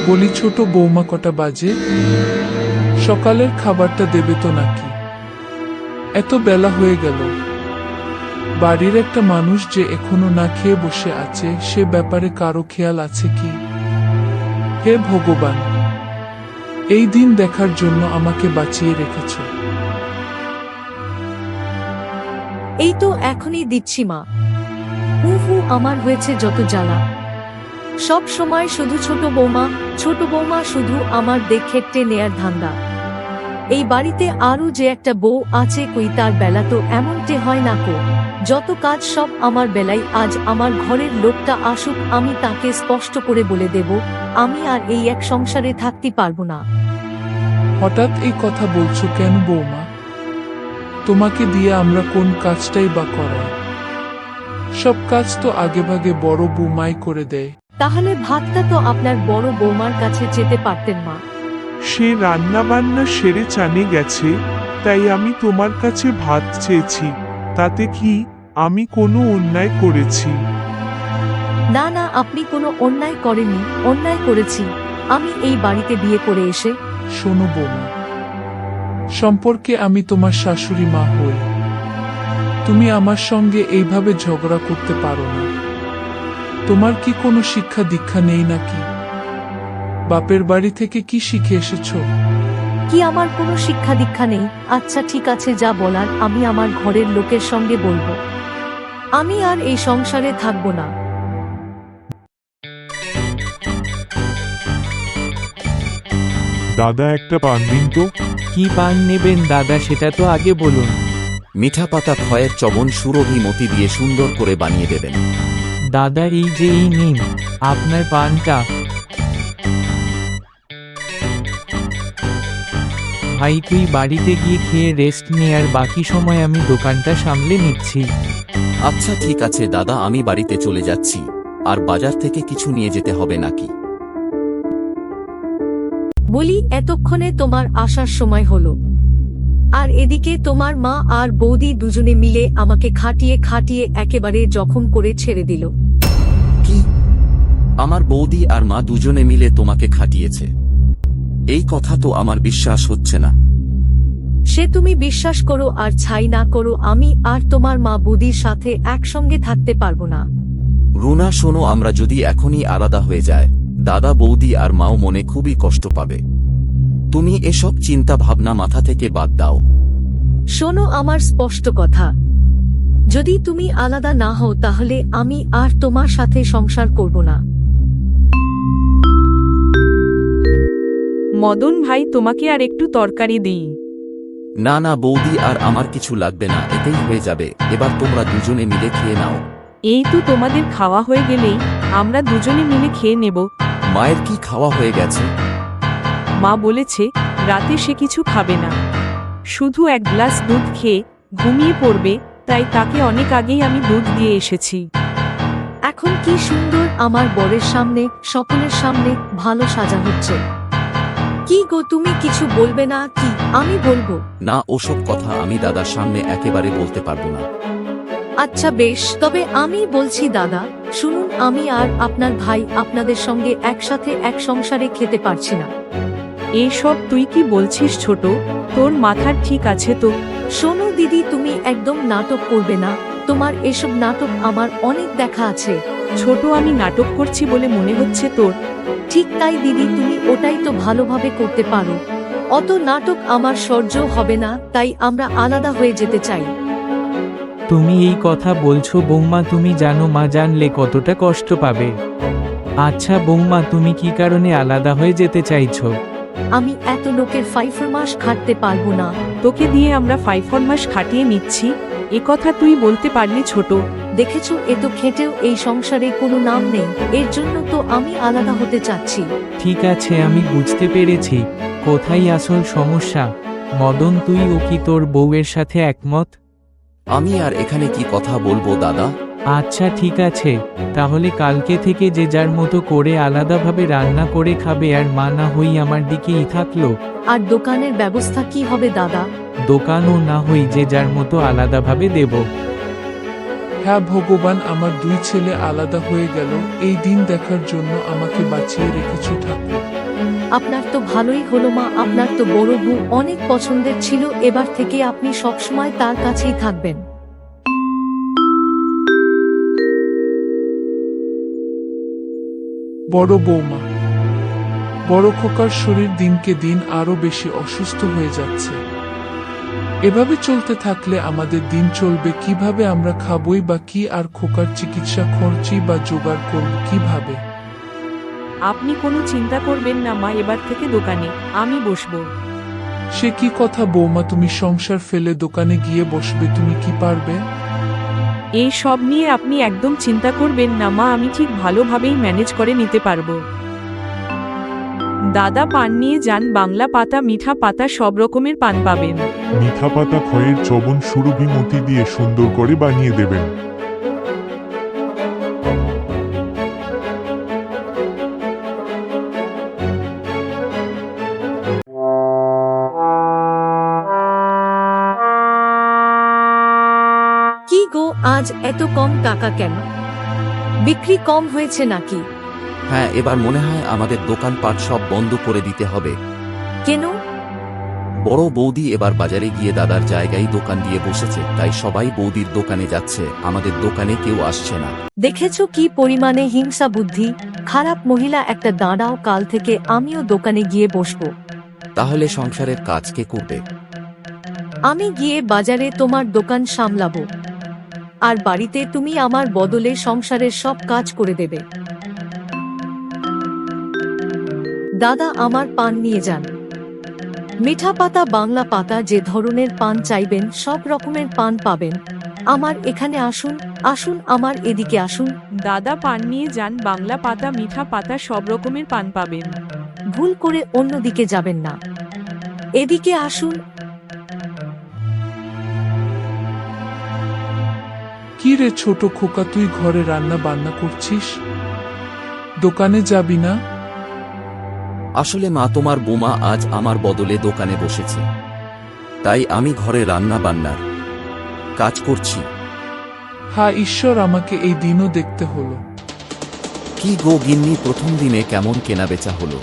বলি, ছোট বৌমা, কটা বাজে? সকালের খাবারটা দেবে তো নাকি? এত বেলা হয়ে গেল। বাড়ির একটা মানুষ যে এখনো না খেয়ে বসে আছে, সে ব্যাপারে কারো খেয়াল আছে কি? হে ভগবান, এই দিন দেখার জন্য আমাকে বাঁচিয়ে রেখেছ। এই তো এখনই দিচ্ছি মা। হু আমার হয়েছে যত জ্বালা। সব সময় শুধু ছোট বৌমা শুধু আমার দেখে নেয়ার ধান্দা। এই বাড়িতে আরো যে একটা বউ আছে, কই তার বেলা তো এমনটে হয় না কো। যত কাজ সব আমার বেলায়। আজ আমার ঘরের লোকটা আসুক, আমি তাকে স্পষ্ট করে বলে দেব, আমি আর এই এক সংসারে থাকতে পারবো না। হঠাৎ এই কথা বলছো কেন বৌমা? তোমাকে দিয়ে আমরা কোন কাজটাই বা করাই? সব কাজ তো আগেভাগে বড় বৌমাই করে দেয়। তাহলে ভাতটা তো আপনার বড় বৌমার কাছে যেতে পারতেন মা। সে রান্না বান্না সেরে চানে গেছে, তাই আমি তোমার কাছে ভাত চেয়েছি। তাতে কি আমি কোনো অন্যায় করেছি? না না, আপনি কোনো অন্যায় করেননি। অন্যায় করেছি আমি এই বাড়িতে বিয়ে করে এসে। শোনো বৌমা, সম্পর্কে আমি তোমার শাশুড়ি মা হই। তুমি আমার সঙ্গে এইভাবে ঝগড়া করতে পারো না। তোমার কি কোনো শিক্ষা দীক্ষা নেই নাকি? বাপের বাড়ি থেকে কি শিখে এসেছো? কি আমার কোনো শিক্ষা দীক্ষা নেই? আচ্ছা ঠিক আছে, যা বলার আমি আমার ঘরের লোকের সঙ্গে বলবো। আমি আর এই সংসারে থাকবো না। দাদা, একটা পান দিন তো। কি পান নেবেন দাদা, সেটা তো আগে বলুন। মিঠা পাতা খয়ের চবন সুরভি মতি দিয়ে সুন্দর করে বানিয়ে দেবেন। দাদা এই যে এই নিন আপনার পানটা। ভাই তুই বাড়িতে গিয়ে খেয়ে রেস্ট নে, আর বাকি সময় আমি দোকানটা সামলে নিচ্ছি। আচ্ছা ঠিক আছে দাদা, আমি বাড়িতে চলে যাচ্ছি। আর বাজার থেকে কিছু নিয়ে যেতে হবে নাকি? বলি, এতক্ষণে তোমার আসার সময় হলো, আর এদিকে তোমার মা আর বৌদি দুজনে মিলে আমাকে খাটিয়ে একেবারে জখম করে ছেড়ে দিল। কি? আমার বৌদি আর মা দুজনে মিলে তোমাকে খাটিয়েছে? এই কথা তো আমার বিশ্বাস হচ্ছে না। সে তুমি বিশ্বাস করো আর ছাই না করো, আমি আর তোমার মা বৌদির সাথে একসঙ্গে থাকতে পারবো না। রুনা শোনো, আমরা যদি এখনই আলাদা হয়ে যায়, দাদা বৌদি আর মাও মনে খুবই কষ্ট পাবে। তুমি এসব চিন্তা ভাবনা মাথা থেকে বাদ দাও। শোনো আমার স্পষ্ট কথা, যদি তুমি আলাদা না হও তাহলে আমি আর তোমার সাথে সংসার করব না। মদন ভাই, তোমাকে আর একটু তরকারি দিই? না না বৌদি, আর আমার কিছু লাগবে না, এতেই হয়ে যাবে। এবার তোমরা দুজনে মিলে খেয়ে নাও। এই তো তোমাদের খাওয়া হয়ে গেলেই আমরা দুজনে মিলে খেয়ে নেব। মায়ের কি খাওয়া হয়ে গেছে? মা বলেছে রাতে সে কিছু খাবে না, শুধু এক গ্লাস দুধ খেয়ে ঘুমিয়ে পড়বে, তাই তাকে অনেক আগেই আমি দুধ দিয়ে এসেছি। এখন কি সুন্দর আমার বরের সামনে, সকলের সামনে ভালো সাজা হচ্ছে। কি গো, তুমি কিছু বলবে না কি? আমি বলবো। না, ওসব কথা আমি দাদার সামনে একেবারে বলতে পারবো না। আচ্ছা বেশ, তবে আমি বলছি দাদা শুনুন, আমি আর আপনার ভাই আপনাদের সঙ্গে একসাথে এক সংসারে খেতে পারছি না। এসব তুই কি বলছিস ছোট? তোর মাথার ঠিক আছে তো? শোনো দিদি, তুমি একদম নাটক করবে না। তোমার এসব নাটক আমার অনেক দেখা আছে। ছোট, আমি নাটক করছি বলে মনে হচ্ছে তোর? ঠিক তাই দিদি, তুমি ওটাই তো ভালোভাবে করতে পারো। অত নাটক আমার সহ্য হবে না, তাই আমরা আলাদা হয়ে যেতে চাই। তুমি এই কথা বলছো বৌমা? তুমি জানো মা জানলে কতটা কষ্ট পাবে। আচ্ছা বৌমা, তুমি কি কারণে আলাদা হয়ে যেতে চাইছো? আমি এত লোকের ফাইফরমাস খাটতে পারবো না। তোকে দিয়ে আমরা 5 মাস খাটিয়ে নিচ্ছি, এ কথা তুই বলতে পারলি ছোট? দেখেছো, এ তো খেটেও এই সংসারে কোনো নাম নেই। এর জন্য তো আমি আলাদা হতে চাচ্ছি। ঠিক আছে, আমি বুঝতে পেরেছি কোথায় আসল সমস্যা। মদন, তুই ও কি তোর বউয়ের সাথে একমত? আমি আর এখানে কি কথা বলবো দাদা? আচ্ছা ঠিক আছে, তাহলে কালকে থেকে যে যার মতো করে আলাদাভাবে রান্না করে খাবে, আর মা না হই আমার দিকেই থাকলো। আর দোকানের ব্যবস্থা কি হবে দাদা? দোকানও না হই যে যার মতো আলাদাভাবে দেব। হ্যাঁ ভগবান, আমার দুই ছেলে আলাদা হয়ে গেল, এই দিন দেখার জন্য আমাকে বাঁচিয়ে রেখেছ ঠাকুর। আপনার তো ভালোই হলো মা, আপনার তো বড় বউ অনেক পছন্দের ছিল, এবার থেকে আপনি সবসময় তার কাছেই থাকবেন। বড় বৌমা, বড় খোকার শরীর দিনকে দিন আরো বেশি অসুস্থ হয়ে যাচ্ছে। এভাবে চলতে থাকলে আমাদের দিন চলবে কিভাবে? আমরা খাবই বা কি, আর খোকার চিকিৎসা খরচই বা জোগাড় করব কিভাবে? আপনি কোনো চিন্তা করবেন না মা, এবার থেকে দোকানে আমি বসবো। সে কি কথা বৌমা, তুমি সংসার ফেলে দোকানে গিয়ে বসবে? তুমি কি পারবে? এই সব নিয়ে আপনি একদম চিন্তা করবেন না মা, আমি ঠিক ভালোভাবেই ম্যানেজ করে নিতে পারবো। দাদা পান নিয়ে যান, বাংলা পাতা মিঠা পাতা সব রকমের পান পাবেন। মিঠা পাতা খয়ের চবন সুরভি মতি দিয়ে সুন্দর করে বানিয়ে দেবেন। কি গো, আজ এত কম টাকা কেন? বিক্রি কম হয়েছে নাকি? হ্যাঁ, এবার মনে হয় আমাদের দোকানপাট সব বন্ধ করে দিতে হবে। কেন? বড় বৌদি এবার বাজারে গিয়ে দাদার জায়গায় দোকান দিয়ে বসেছে, তাই সবাই বৌদির দোকানে যাচ্ছে, আমাদের দোকানে কেউ আসছে না। দেখেছো কি পরিমাণে হিংসা বুদ্ধি, খারাপ মহিলা একটা। দাঁড়াও, কাল থেকে আমিও দোকানে গিয়ে বসবো। তাহলে সংসারের কাজ কে করবে? আমি গিয়ে বাজারে তোমার দোকান সামলাবো, আর বাড়িতে তুমি আমার বদলে সংসারের সব কাজ করে দেবে। দাদা আমার পান নিয়ে যান। মিঠা পাতা, বাংলা পাতা, যে ধরনের পান চাইবেন সব রকমের পান পাবেন। আমার এখানে আসুন, আসুন আমার এদিকে আসুন। দাদা পান নিয়ে যান, বাংলা পাতা মিঠা পাতা সব রকমের পান পাবেন। ভুল করে অন্যদিকে যাবেন না, এদিকে আসুন। কি রে ছোট খোকা, তুই ঘরে রান্না বান্না করছিস, দোকানে যাবি না? আসলে মা, তোমার বোমা আজ আমার বদলে দোকানে বসেছে, তাই আমি ঘরে রান্না বান্নার কাজ করছি। হ্যাঁ ঈশ্বর, আমাকে এই দিনও দেখতে হলো। কি গো গিন্নি, প্রথম দিনে কেমন কেনাবেচা হলো?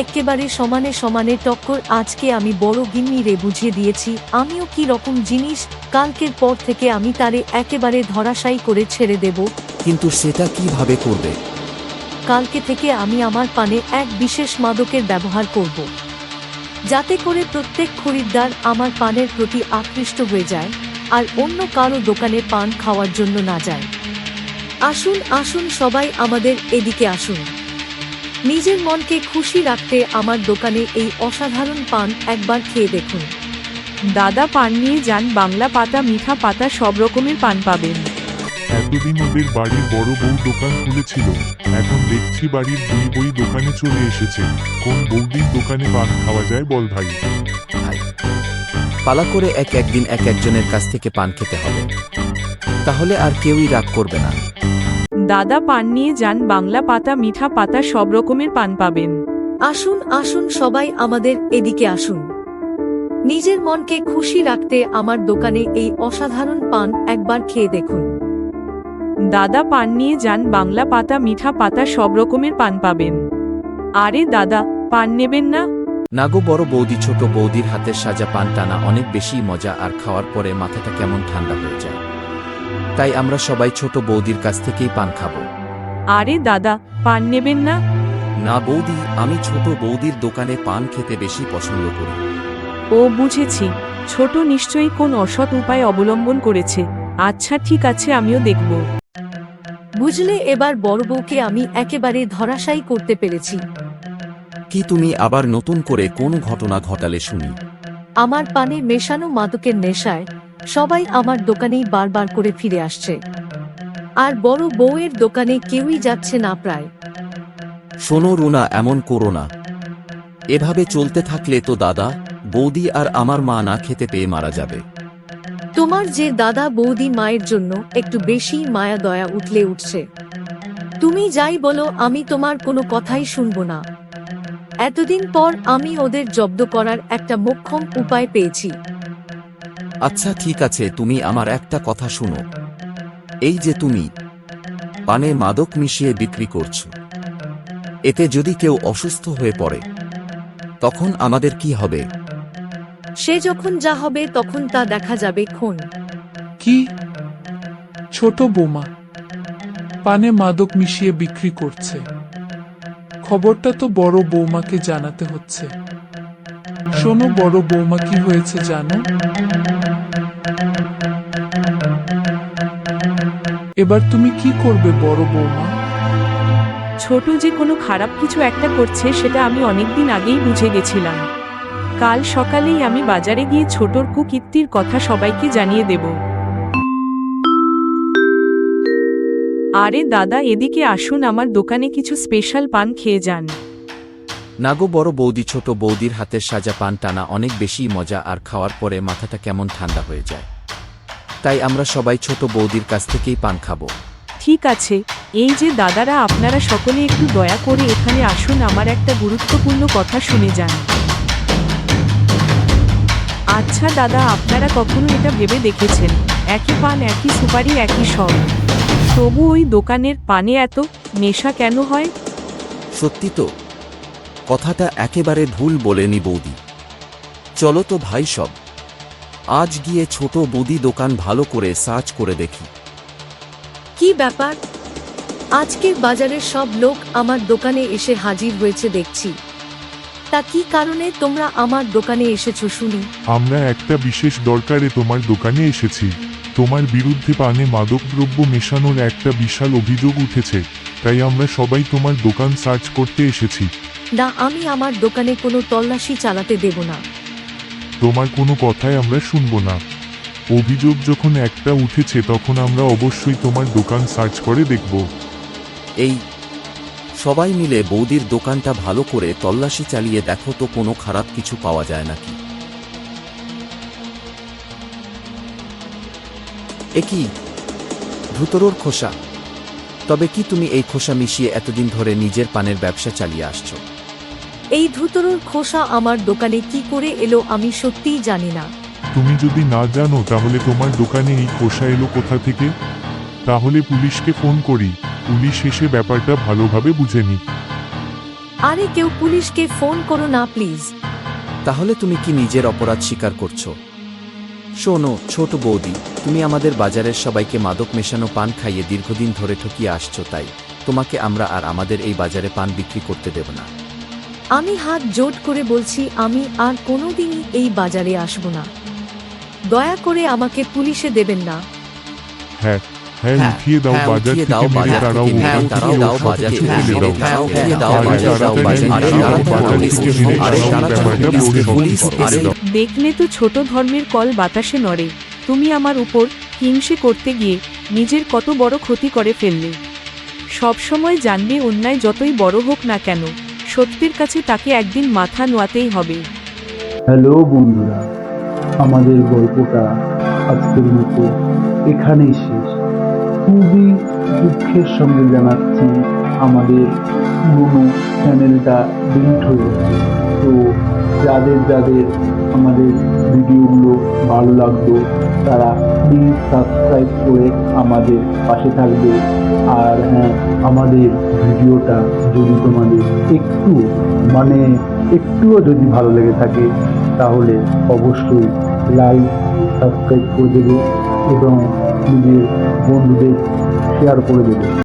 একেবারে সমানে সমানে টক্কর। আজকে আমি বড় গিন্নি রে বুঝিয়ে দিয়েছি আমিও কি রকম জিনিস। কালকের পর থেকে আমি তারে একেবারে ধরাশায়ী করে ছেড়ে দেব। কিন্তু সেটা কিভাবে করবে? কালকে থেকে আমি আমার পানে এক বিশেষ মাদকের ব্যবহার করব, যাতে করে প্রত্যেক খরিদ্দার আমার পানের প্রতি আকৃষ্ট হয়ে যায়, আর অন্য কারো দোকানে পান খাওয়ার জন্য না যায়। আসুন আসুন সবাই আমাদের এদিকে আসুন। নিজের মনকে খুশি রাখতে আমার দোকানে এই অসাধারণ পান একবার খেয়ে দেখুন। দাদা পান নিয়ে যান, বাংলা পাতা মিঠা পাতা সব রকমের পান পাবেন। এতদিন ওদের বাড়ির বড় বউ দোকান খুলেছিল, এখন দেখছি বাড়ির দুই বই দোকানে চলে এসেছে। কোন বৌদির দোকানে পান খাওয়া যায় বল ভাই? ভাই, পালা করে একদিন একজনের কাছ থেকে পান খেতে হবে, তাহলে আর কেউই রাগ করবে না। দাদা পান নিয়ে যান, বাংলা পাতা মিঠা পাতা সব রকমের পান পাবেন। আসুন আসুন সবাই আমাদের এদিকে আসুন। নিজের মনকে খুশি রাখতে আমার দোকানে এই অসাধারণ পান একবার খেয়ে দেখুন। দাদা পান নিয়ে যান, বাংলা পাতা মিঠা পাতা সব রকমের পান পাবেন। আরে দাদা, পান নেবেন না? না গো বড় বৌদি, ছোট বৌদির হাতের সাজা পান টানা অনেক বেশি মজা, আর খাওয়ার পরে মাথাটা কেমন ঠান্ডা হয়ে যায়, তাই আমরা সবাই ছোট বৌদির কাছ থেকেই পান খাবো। আরে দাদা, পান নেবেন না? না বৌদি, আমি ছোট বৌদির দোকানে পান খেতে বেশি পছন্দ করি। ও বুঝেছি, ছোট নিশ্চয়ই কোন অসৎ উপায় অবলম্বন করেছে। আচ্ছা ঠিক আছে, আমিও দেখব। বুঝলে, এবার বড় বউকে আমি একেবারে ধরাশায়ী করতে পেরেছি। কি তুমি আবার নতুন করে কোন ঘটনা ঘটালে শুনি? আমার পানে মেশানো মাদকের নেশায় সবাই আমার দোকানেই বারবার করে ফিরে আসছে, আর বড় বউয়ের দোকানে কেউই যাচ্ছে না প্রায়। শোনো রুনা, এমন করো না। এভাবে চলতে থাকলে তো দাদা বৌদি আর আমার মা না খেতে পেয়ে মারা যাবে। তোমার যে দাদা বৌদি মায়ের জন্য একটু বেশি মায়া দয়া উঠলে উঠছে। তুমি যাই বলো, আমি তোমার কোনো কথাই শুনবো না। এতদিন পর আমি ওদের জব্দ করার একটা মোক্ষম উপায় পেয়েছি। আচ্ছা ঠিক আছে, তুমি আমার একটা কথা শুনো। এই যে তুমি পানে মাদক মিশিয়ে বিক্রি করছো, এতে যদি কেউ অসুস্থ হয়ে পড়ে তখন আমাদের কি হবে? সে যখন যা হবে তখন তা দেখা যাবে খন। কি? ছোট বৌমা পানে মাদক মিশিয়ে বিক্রি করছে? খবরটা তো বড় বৌমাকে জানাতে হচ্ছে। শোনো বড় বৌমা, কি হয়েছে জানো? এবার তুমি কি করবে বড় বৌমা? ছোট যে কোনো খারাপ কিছু একটা করছে সেটা আমি অনেকদিন আগেই বুঝে গেছিলাম। কাল সকালেই আমি বাজারে গিয়ে ছোটর কুকীর্তির কথা সবাইকে জানিয়ে দেব। আরে দাদা, এদিকে আসুন, আমার দোকানে কিছু স্পেশাল পান খেয়ে যান। নাগো বড় বৌদি, ছোট বৌদির হাতের সাজা পান টানা অনেক বেশি মজা, আর খাওয়ার পরে মাথাটা কেমন ঠান্ডা হয়ে যায়। তাই আমরা সবাই ছোট বৌদির কাছ থেকেই পান খাবো। ঠিক আছে, এই যে দাদারা, আপনারা সকলে একটু দয়া করে এখানে আসুন, আমার একটা গুরুত্বপূর্ণ কথা শুনে যান। আচ্ছা দাদা, আপনারা কখনো এটা ভেবে দেখেছেন একই পান, একই সুপারি, একই সব, তবু ওই দোকানের পানে এত নেশা কেন হয়? সত্যি তো, কথাটা একেবারে ভুল বলেনি বৌদি। চলো তো ভাই সব আজ গিয়ে ছোট বৌদি দোকান ভালো করে সার্চ করে দেখি। কি ব্যাপার? আজকের বাজারের সব লোক আমার দোকানে এসে হাজির হয়েছে দেখছি। তা কি কারণে তোমরা আমার দোকানে এসেছো শুনি? আমরা একটা বিশেষ দরকারে তোমার দোকানে এসেছি। তোমার বিরুদ্ধে পানে মাদকদ্রব্য মেশানোর একটা বিশাল অভিযোগ উঠেছে, তাই আমরা সবাই তোমার দোকান সার্চ করতে এসেছি। না, আমি আমার দোকানে কোনো তল্লাশি চালাতে দেব না। তোমার কোনো কথাই আমরা শুনবো না। অভিযোগ যখন একটা উঠেছে তখন আমরা অবশ্যই তোমার দোকান সার্চ করে দেখব। এই সবাই মিলে বৌদির দোকানটা ভালো করে তল্লাশি চালিয়ে দেখো তো কোনো খারাপ কিছু পাওয়া যায় নাকি। কি ধুতরোর খোসা? তবে কি তুমি এই খোসা মিশিয়ে এতদিন ধরে নিজের পানের ব্যবসা চালিয়ে আসছো? এই ধুতরোর খোসা আমার দোকানে কি করে এলো আমি সত্যিই জানি না। তুমি যদি না জানো তাহলে তোমার দোকানে এই খোসা এলো কোথা থেকে? তাহলে পুলিশকে ফোন করি, পুলিশ এসে ব্যাপারটা ভালোভাবে বুঝে নিক। আরে কেউ পুলিশকে ফোন করো না প্লিজ। তাহলে তুমি কি নিজের অপরাধ স্বীকার করছো? শোনো ছোট বৌদি, তুমি আমাদের বাজারের সবাইকে মাদক মেশানো পান খাইয়ে দীর্ঘদিন ধরে ঠকিয়ে আসছো, তাই তোমাকে আমরা আর আমাদের এই বাজারে পান বিক্রি করতে দেব না। আমি হাত জোট করে বলছি, আমি আর কোনোদিনই এই বাজারে আসব না। দয়া করে আমাকে পুলিশে দেবেন না। হ্যাঁ হ্যাঁ, উঠিয়ে দাও বাজার থেকে, মেরে তারাও হ্যাঁ, ওখান তারাও থেকে দাও ওসব বাজার কিছু থেকে, ফেলে দাও। হ্যাঁ, উঠিয়ে দাও আরে বাজার, দাও বাজার, তাড়াতাড়ি আরে বাজার তাড়াতাড়ি থেকে পুলিশ, মেরে আরে তারাও তাড়াতাড়ি ব্যাপারটা পুলিশ, পুরো সব পুলিশ, কিছু আরে ফেলে দাও। দেখলে তো ছোট ধর্মের কল বাতাসে নড়ে। তুমি আমার উপর হিংসে করতে গিয়ে নিজের কত বড় ক্ষতি করে ফেললে। সবসময় জানবে, অন্যায় যতই বড় হোক না কেন, সত্যের কাছে তাকে একদিন মাথা নোয়াতেই হবে। হ্যালো বন্ধুরা, আমাদের গল্পটা আজকের মতো এখানেই শেষ। খুবই দুঃখের সঙ্গে জানাচ্ছি আমাদের পুরনো চ্যানেলটা ডিলিট হয়ে গেছে। তো যাদের যাদের আমাদের ভিডিওগুলো ভালো লাগতো তারা প্লিজ সাবস্ক্রাইব করে আমাদের পাশে থাকবে। আর হ্যাঁ, আমাদের ভিডিওটা যদি তোমাদের একটুও যদি ভালো লেগে থাকে তাহলে অবশ্যই লাইক সাবস্ক্রাইব করে দেবে এবং নিজের বন্ধুদের শেয়ার করে দেবে।